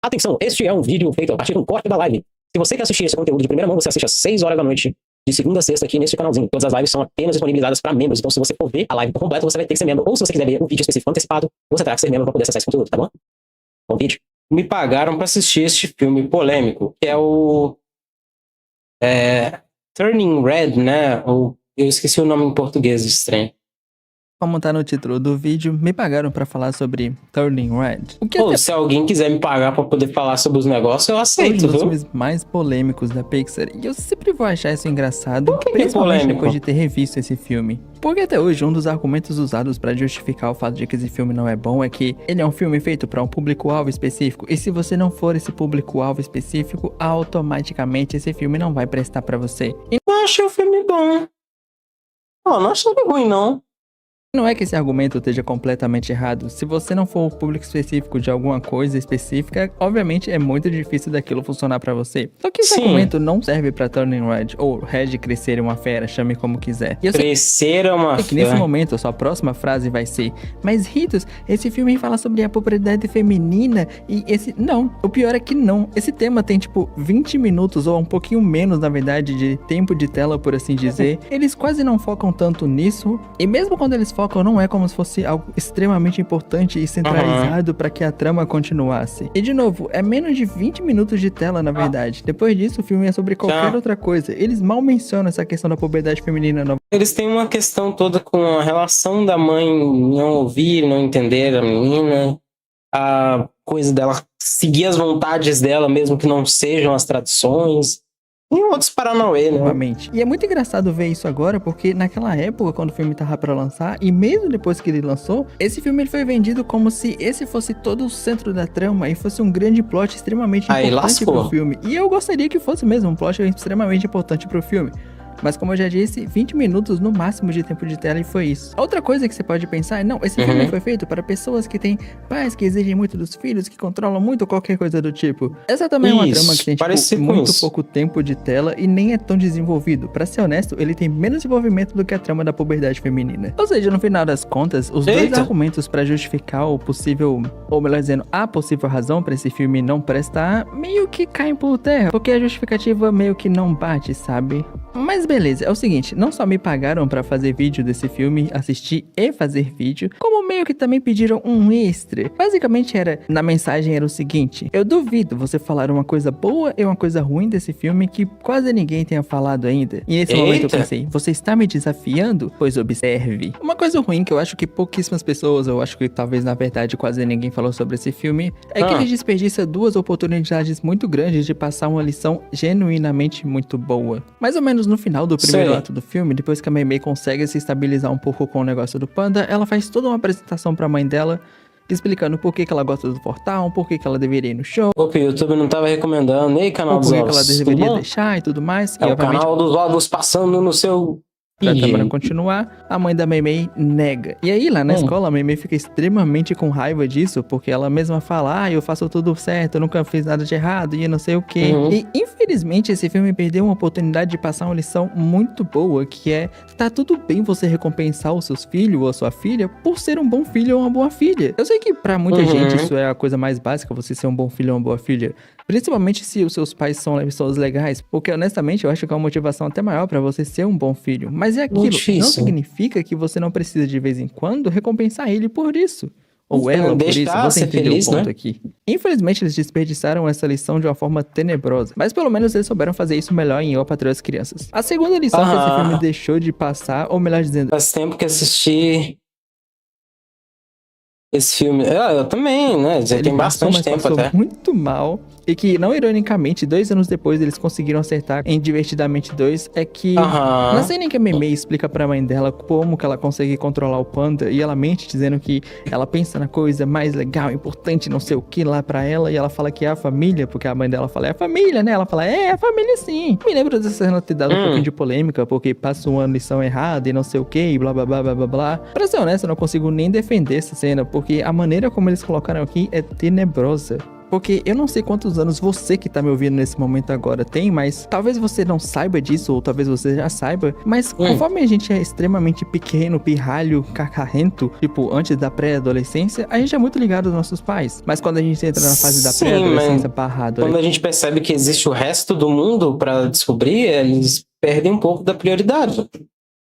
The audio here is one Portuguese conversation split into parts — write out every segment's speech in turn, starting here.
Atenção, este é um vídeo feito a partir de um corte da live. Se você quer assistir esse conteúdo de primeira mão, você assiste às 6 horas da noite, de segunda a sexta, aqui neste canalzinho. Todas as lives são apenas disponibilizadas para membros, então se você for ver a live por completo, você vai ter que ser membro. Ou se você quiser ver um vídeo específico antecipado, você terá que ser membro para poder acessar esse conteúdo, tá bom? Bom vídeo. Me pagaram para assistir este filme polêmico, que é o Turning Red, né? Ou eu esqueci o nome em português desse trem. Como tá no título do vídeo, me pagaram pra falar sobre Turning Red. O que Pô, se alguém quiser me pagar pra poder falar sobre os negócios, eu é um aceito, dos viu? filmes mais polêmicos da Pixar. E eu sempre vou achar isso engraçado, que principalmente polêmico? depois de ter revisto esse filme. Porque até hoje, um dos argumentos usados pra justificar o fato de que esse filme não é bom é que ele é um filme feito pra um público-alvo específico. E se você não for esse público-alvo específico, automaticamente esse filme não vai prestar pra você. E Eu achei o filme bom. Não achei ele ruim, não. não é que esse argumento esteja completamente errado. Se você não for o público específico de alguma coisa específica, obviamente é muito difícil daquilo funcionar pra você. Só que esse Sim. argumento não serve pra Turning Red, ou Red crescer uma fera, chame como quiser. E eu sei Crescer é uma que nesse fé. momento a sua próxima frase vai ser: mas Ritos, esse filme fala sobre a propriedade feminina e esse... Não, o pior é que não. Esse tema tem tipo 20 minutos ou um pouquinho menos, na verdade, de tempo de tela, por assim dizer. Eles quase não focam tanto nisso, e mesmo quando eles focam, não é como se fosse algo extremamente importante e centralizado pra que a trama continuasse. E de novo, é menos de 20 minutos de tela, na verdade. Depois disso, o filme é sobre qualquer outra coisa. Eles mal mencionam essa questão da puberdade feminina. Eles têm uma questão toda com a relação da mãe não ouvir, não entender a menina, a coisa dela seguir as vontades dela, mesmo que não sejam as tradições. E outros paranauê, né? Novamente. E é muito engraçado ver isso agora, porque naquela época, quando o filme tava pra lançar, e mesmo depois que ele lançou, esse filme ele foi vendido como se esse fosse todo o centro da trama e fosse um grande plot extremamente importante pro filme. E eu gostaria que fosse mesmo um plot extremamente importante pro filme. Mas como eu já disse, 20 minutos no máximo de tempo de tela e foi isso. Outra coisa que você pode pensar é, não, esse filme foi feito para pessoas que têm pais que exigem muito dos filhos, que controlam muito qualquer coisa do tipo. Essa também é uma trama que tem tipo, muito pouco tempo de tela e nem é tão desenvolvido. Pra ser honesto, ele tem menos desenvolvimento do que a trama da puberdade feminina. Ou seja, no final das contas, os dois argumentos pra justificar o possível, ou melhor dizendo, a possível razão pra esse filme não prestar, meio que caem por terra, porque a justificativa meio que não bate, sabe? Mas beleza, é o seguinte, não só me pagaram pra fazer vídeo desse filme, assistir e fazer vídeo, como meio que também pediram um extra. Basicamente na mensagem era o seguinte: eu duvido você falar uma coisa boa e uma coisa ruim desse filme que quase ninguém tenha falado ainda. E nesse momento eu pensei, você está me desafiando? Pois observe. Uma coisa ruim que eu acho que pouquíssimas pessoas, eu acho que talvez na verdade quase ninguém falou sobre esse filme, é que ele desperdiça duas oportunidades muito grandes de passar uma lição genuinamente muito boa. Mais ou menos no final do primeiro ato do filme, depois que a Mei Mei consegue se estabilizar um pouco com o negócio do panda, ela faz toda uma apresentação pra mãe dela, explicando por que ela gosta do portal, por que ela deveria ir no show. Opa, o YouTube não tava recomendando. Ei, canal dos ovos. Por que ela deveria deixar e tudo mais. É e, o canal dos ovos passando no seu... Pra continuar, a mãe da Mei Mei nega. E aí, lá na escola, a Mei Mei fica extremamente com raiva disso, porque ela mesma fala, eu faço tudo certo, eu nunca fiz nada de errado, e não sei o quê. E, infelizmente, esse filme perdeu uma oportunidade de passar uma lição muito boa, que é, tá tudo bem você recompensar os seus filhos ou a sua filha por ser um bom filho ou uma boa filha. Eu sei que pra muita gente isso é a coisa mais básica, você ser um bom filho ou uma boa filha. Principalmente se os seus pais são pessoas legais, porque honestamente eu acho que é uma motivação até maior pra você ser um bom filho. Mas é aquilo, não significa que você não precisa de vez em quando recompensar ele por isso. Ou ela por isso, você entendeu o ponto aqui. Infelizmente eles desperdiçaram essa lição de uma forma tenebrosa, mas pelo menos eles souberam fazer isso melhor em Eu, Patroa e as Crianças. A segunda lição que esse filme deixou de passar, ou melhor dizendo... Faz tempo que assisti esse filme. Eu também, né? Já tem bastante tempo até. Muito mal. E que, não ironicamente, 2 anos depois eles conseguiram acertar em Divertidamente 2, é que na cena em que a Mei Mei explica pra mãe dela como que ela consegue controlar o panda, e ela mente dizendo que ela pensa na coisa mais legal, importante, não sei o que lá pra ela, e ela fala que é a família, porque a mãe dela fala, é a família, né? Ela fala, é a família sim. Me lembro dessa cena ter dado um pouquinho de polêmica, porque passa uma lição errada e não sei o que, e blá blá blá blá blá blá. Pra ser honesto, eu não consigo nem defender essa cena, porque a maneira como eles colocaram aqui é tenebrosa. porque eu não sei quantos anos você que tá me ouvindo nesse momento agora tem, mas talvez você não saiba disso, ou talvez você já saiba, mas conforme a gente é extremamente pequeno, pirralho, cacarrento, tipo, antes da pré-adolescência, a gente é muito ligado aos nossos pais. Mas quando a gente entra na fase da Sim, pré-adolescência mas barra quando adolescência, a gente percebe que existe o resto do mundo pra descobrir, eles perdem um pouco da prioridade.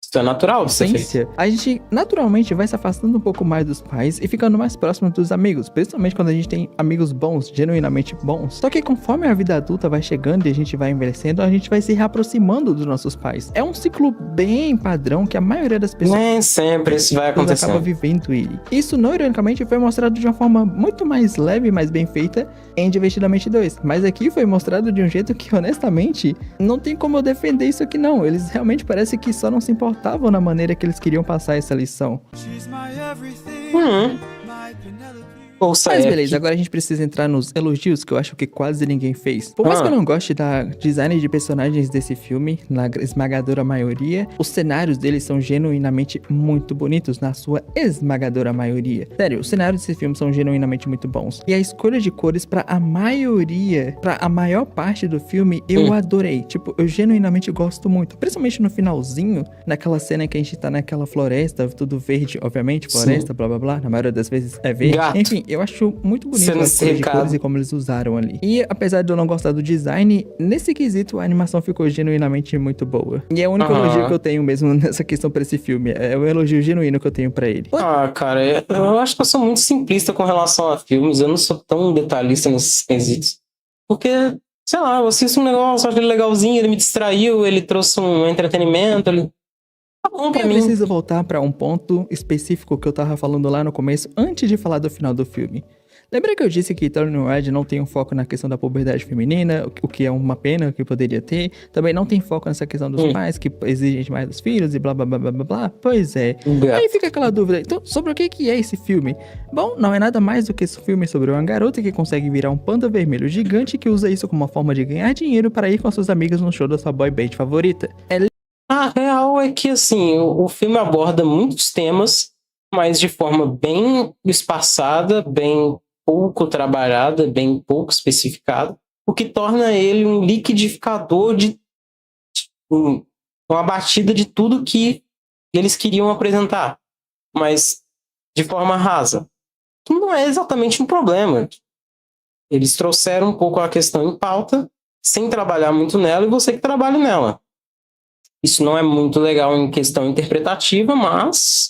Isso é natural de ser feito. a gente naturalmente vai se afastando um pouco mais dos pais e ficando mais próximo dos amigos, principalmente quando a gente tem amigos bons, genuinamente bons. Só que conforme a vida adulta vai chegando e a gente vai envelhecendo, a gente vai se reaproximando dos nossos pais. É um ciclo bem padrão que a maioria das pessoas Nem sempre isso vai acaba acontecer. vivendo ele. Isso, não ironicamente, foi mostrado de uma forma muito mais leve e mais bem feita em Divertidamente 2. Mas aqui foi mostrado de um jeito que, honestamente, não tem como eu defender isso aqui não. Eles realmente parece que só não se importavam na maneira que eles queriam passar essa lição. Ouça Mas aí. beleza, agora a gente precisa entrar nos elogios, que eu acho que quase ninguém fez. Por mais que eu não goste da design de personagens desse filme, na esmagadora maioria, os cenários deles são genuinamente muito bonitos, na sua esmagadora maioria. Sério, os cenários desse filme são genuinamente muito bons. E a escolha de cores pra a maioria, pra a maior parte do filme, eu adorei. Tipo, eu genuinamente gosto muito. Principalmente no finalzinho, naquela cena que a gente tá naquela floresta, tudo verde, obviamente, floresta, blá blá blá, na maioria das vezes é verde. Gato. Enfim, eu acho muito bonito Sendo as cores de secado. cores e como eles usaram ali. E apesar de eu não gostar do design, nesse quesito a animação ficou genuinamente muito boa. E é o único elogio que eu tenho mesmo nessa questão pra esse filme. É o elogio genuíno que eu tenho pra ele. Cara, eu acho que eu sou muito simplista com relação a filmes. Eu não sou tão detalhista nesses quesitos. Porque, sei lá, eu assisto um negócio, acho ele legalzinho, ele me distraiu, ele trouxe um entretenimento, ele... Tá bom pra Eu mim. preciso voltar pra um ponto específico que eu tava falando lá no começo, antes de falar do final do filme. Lembra que eu disse que Turning Red não tem um foco na questão da puberdade feminina, o que é uma pena que poderia ter. Também não tem foco nessa questão dos pais que exigem mais dos filhos e blá blá blá blá blá blá. Pois é. Aí fica aquela dúvida. Então, sobre o que é esse filme? Bom, não é nada mais do que esse filme sobre uma garota que consegue virar um panda vermelho gigante que usa isso como uma forma de ganhar dinheiro para ir com as suas amigas no show da sua boy band favorita. A real é que, assim, o filme aborda muitos temas, mas de forma bem espaçada, bem pouco trabalhada, bem pouco especificada, o que torna ele um liquidificador uma batida de tudo que eles queriam apresentar, mas de forma rasa. Que não é exatamente um problema. Eles trouxeram um pouco a questão em pauta, sem trabalhar muito nela, e você que trabalha nela. Isso não é muito legal em questão interpretativa, mas...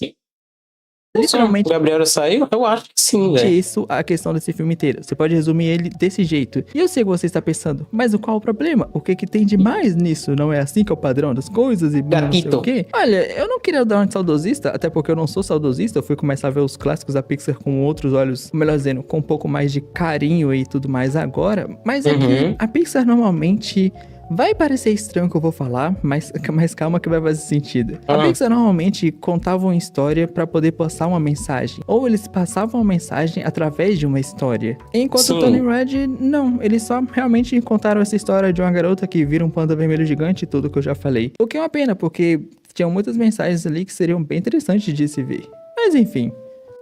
Literalmente O Gabriel saiu? Eu acho que sim, velho. isso a questão desse filme inteiro. Você pode resumir ele desse jeito. E eu sei que você está pensando, mas qual o problema? O que tem de mais nisso? Não é assim que é o padrão das coisas e não sei o quê? Olha, eu não queria dar uma de saudosista, até porque eu não sou saudosista. Eu fui começar a ver os clássicos da Pixar com outros olhos, melhor dizendo, com um pouco mais de carinho e tudo mais agora. Mas é que a Pixar normalmente... Vai parecer estranho o que eu vou falar, mas calma que vai fazer sentido. A Pixar normalmente contava uma história pra poder passar uma mensagem. Ou eles passavam uma mensagem através de uma história. Enquanto o Tony Red, não. Eles só realmente contaram essa história de uma garota que vira um panda vermelho gigante e tudo que eu já falei. O que é uma pena, porque tinham muitas mensagens ali que seriam bem interessantes de se ver. Mas enfim...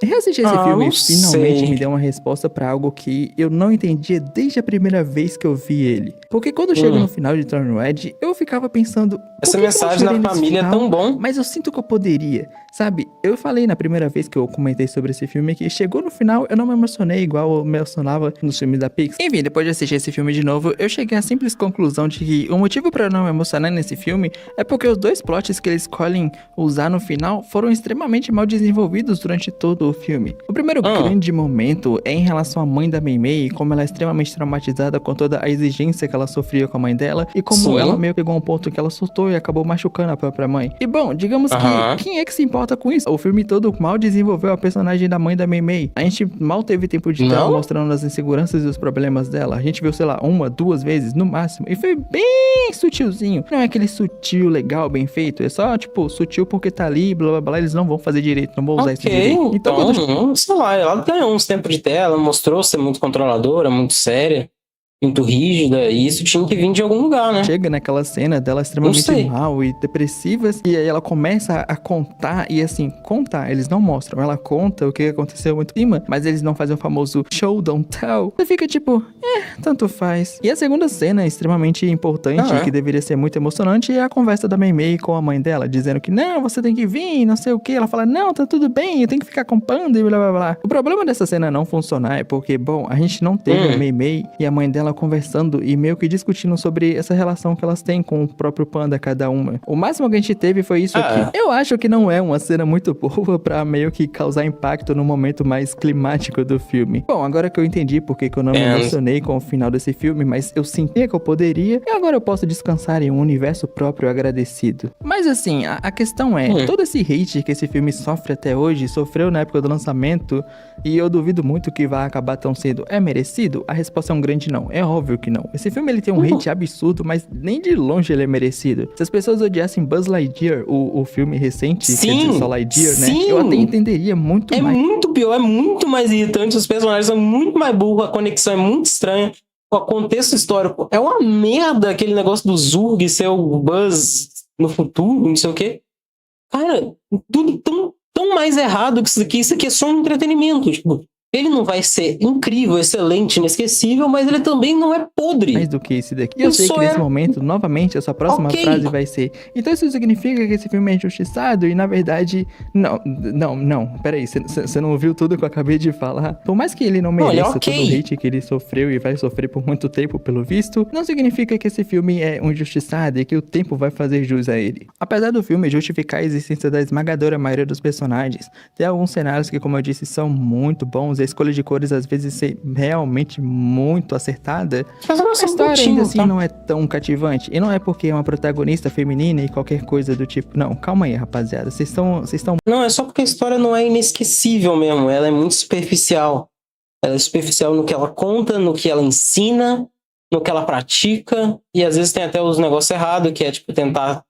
Reassistir esse filme finalmente me deu uma resposta pra algo que eu não entendia desde a primeira vez que eu vi ele. Porque quando chega no final de Turn Red, eu ficava pensando... Essa mensagem da família é tão bom. Mas eu sinto que eu poderia, sabe? Eu falei na primeira vez que eu comentei sobre esse filme que chegou no final, eu não me emocionei igual eu me emocionava nos filmes da Pixar. Enfim, depois de assistir esse filme de novo, eu cheguei à simples conclusão de que o motivo pra eu não me emocionar nesse filme é porque os dois plots que eles escolhem usar no final foram extremamente mal desenvolvidos durante todo o filme. O primeiro grande momento é em relação à mãe da Mei Mei e como ela é extremamente traumatizada com toda a exigência que ela sofria com a mãe dela e como ela meio que pegou um ponto que ela surtou e acabou machucando a própria mãe. E bom, digamos que quem é que se importa com isso? O filme todo mal desenvolveu a personagem da mãe da Mei Mei. A gente mal teve tempo de estar mostrando as inseguranças e os problemas dela. A gente viu, sei lá, 1, 2 vezes no máximo e foi bem sutilzinho. Não é aquele sutil, legal, bem feito. É só, tipo, sutil porque tá ali, blá blá blá, eles não vão fazer direito, não vão usar isso direito. Então quando... sei lá, ela ganhou uns tempos de tela, mostrou ser muito controladora, muito séria. muito rígida, e isso tinha que vir de algum lugar, né? Chega naquela cena dela Não extremamente sei. mal e depressiva, e aí ela começa a contar, e assim, contar, eles não mostram, ela conta o que aconteceu muito em cima, mas eles não fazem o famoso show, don't tell. Você fica tipo, tanto faz. E a segunda cena extremamente importante, que deveria ser muito emocionante, é a conversa da Mei Mei com a mãe dela, dizendo que não, você tem que vir, não sei o que. Ela fala, não, tá tudo bem, eu tenho que ficar com o Panda e blá blá blá. O problema dessa cena não funcionar é porque, bom, a gente não teve a Mei Mei e a mãe dela conversando e meio que discutindo sobre essa relação que elas têm com o próprio Panda, cada uma. O máximo que a gente teve foi isso aqui. Eu acho que não é uma cena muito boa pra meio que causar impacto no momento mais climático do filme. Bom, agora que eu entendi porque que eu não me emocionei com o final desse filme, mas eu sentia que eu poderia, e agora eu posso descansar em um universo próprio agradecido. Mas assim, a questão é, todo esse hate que esse filme sofre até hoje, sofreu na época do lançamento, e eu duvido muito que vai acabar tão cedo. É merecido? A resposta é um grande não. É óbvio que não. Esse filme ele tem um hate absurdo, mas nem de longe ele é merecido. Se as pessoas odiassem Buzz Lightyear, o filme recente, quer dizer, só Lightyear, né? Eu até entenderia muito mais. É muito pior, é muito mais irritante, os personagens são muito mais burros, a conexão é muito estranha, o contexto histórico é uma merda, aquele negócio do Zurg ser o Buzz no futuro, não sei o quê. Cara, tudo tão mais errado que isso aqui é só um entretenimento, tipo, ele não vai ser incrível, excelente, inesquecível, mas ele também não é podre. Mais do que esse daqui. Eu sei que nesse momento, novamente, a sua próxima frase vai ser: então isso significa que esse filme é injustiçado? E na verdade, não. Peraí, você não ouviu tudo que eu acabei de falar? Por mais que ele não mereça todo o hate que ele sofreu e vai sofrer por muito tempo, pelo visto, não significa que esse filme é um injustiçado e que o tempo vai fazer jus a ele. Apesar do filme justificar a existência da esmagadora maioria dos personagens, tem alguns cenários que, como eu disse, são muito bons. A escolha de cores às vezes ser realmente muito acertada, a história ainda assim não é tão cativante. E não é porque é uma protagonista feminina e qualquer coisa do tipo. Não, calma aí, rapaziada. Vocês estão. Não, é só porque a história não é inesquecível mesmo. Ela é muito superficial. Ela é superficial no que ela conta, no que ela ensina, no que ela pratica. E às vezes tem até os negócios errados, que é tipo tentar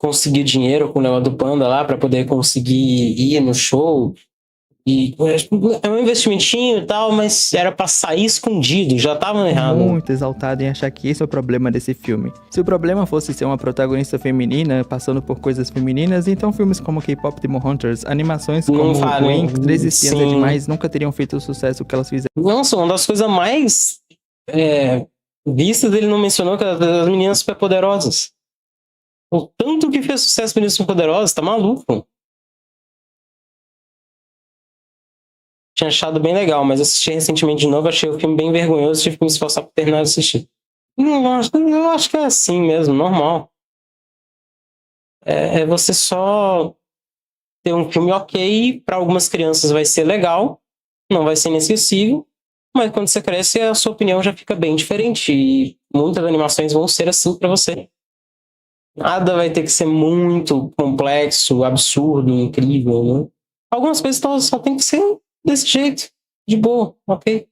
conseguir dinheiro com o negócio do Panda lá pra poder conseguir ir no show. E é um investimentinho e tal, mas era pra sair escondido, já tava errado. Muito exaltado em achar que esse é o problema desse filme. Se o problema fosse ser uma protagonista feminina passando por coisas femininas, então filmes como K-Pop Demon Hunters, animações como Wink, 13 Espiãs é Demais nunca teriam feito o sucesso que elas fizeram. Nossa, uma das coisas mais vistas, ele não mencionou, que as meninas superpoderosas. O tanto que fez sucesso Meninas Superpoderosas, tá maluco. Tinha achado bem legal, mas assisti recentemente de novo, achei o filme bem vergonhoso, tive que me esforçar pra terminar de assistir. Eu acho que é assim mesmo, normal. É você só ter um filme ok, para algumas crianças vai ser legal, não vai ser inesquecível, mas quando você cresce a sua opinião já fica bem diferente, e muitas animações vão ser assim para você. Nada vai ter que ser muito complexo, absurdo, incrível, né? Algumas coisas só tem que ser desse jeito, de boa, ok?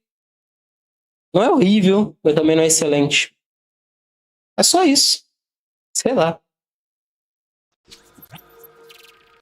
Não é horrível, mas também não é excelente. É só isso. Sei lá.